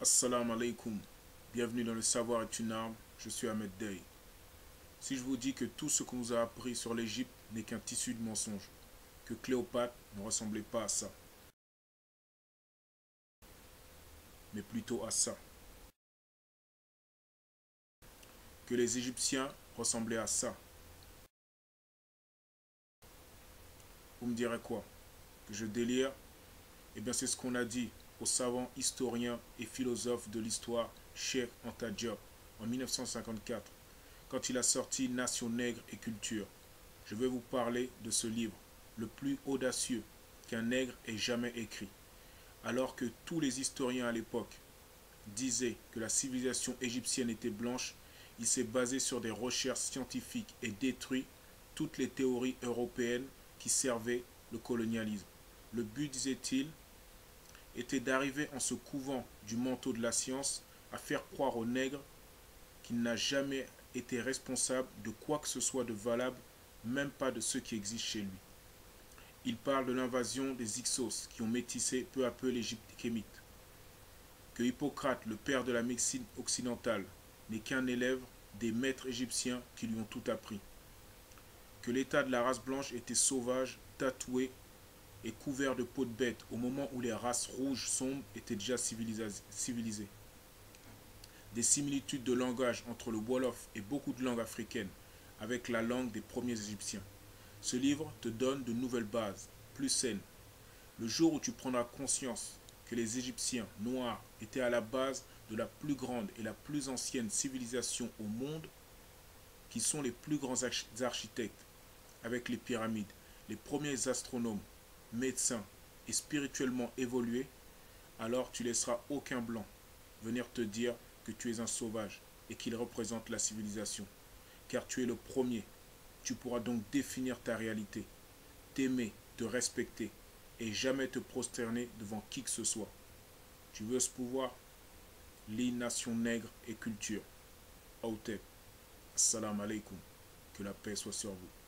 Assalamu alaikum, bienvenue dans Le Savoir est une arme, je suis Ahmed Dey. Si je vous dis que tout ce qu'on nous a appris sur l'Égypte n'est qu'un tissu de mensonges, que Cléopâtre ne ressemblait pas à ça, mais plutôt à ça, que les Égyptiens ressemblaient à ça, vous me direz quoi? Que je délire? Eh bien c'est ce qu'on a dit au savant historien et philosophe de l'histoire Cheikh Anta Diop en 1954, quand il a sorti Nation nègre et culture. Je vais vous parler de ce livre, le plus audacieux qu'un nègre ait jamais écrit. Alors que tous les historiens à l'époque disaient que la civilisation égyptienne était blanche, il s'est basé sur des recherches scientifiques et détruit toutes les théories européennes qui servaient le colonialisme. Le but, disait-il, était d'arriver en se couvant du manteau de la science à faire croire aux nègres qu'il n'a jamais été responsable de quoi que ce soit de valable, même pas de ce qui existe chez lui. Il parle de l'invasion des Hyksos qui ont métissé peu à peu l'Égypte kémite. Que Hippocrate, le père de la médecine occidentale, n'est qu'un élève des maîtres égyptiens qui lui ont tout appris. Que l'état de la race blanche était sauvage, tatoué et couvert de peau de bête au moment où les races rouges sombres étaient déjà civilisées. Des similitudes de langage entre le Wolof et beaucoup de langues africaines avec la langue des premiers Égyptiens. Ce livre te donne de nouvelles bases, plus saines. Le jour où tu prendras conscience que les Égyptiens noirs étaient à la base de la plus grande et la plus ancienne civilisation au monde, qui sont les plus grands architectes, avec les pyramides, les premiers astronomes, médecins et spirituellement évolués, alors tu laisseras aucun blanc venir te dire que tu es un sauvage et qu'il représente la civilisation. Car tu es le premier. Tu pourras donc définir ta réalité, t'aimer, te respecter et jamais te prosterner devant qui que ce soit. Tu veux ce pouvoir? Lis Nation nègre et culture. Autep. Assalamu alaikum. Que la paix soit sur vous.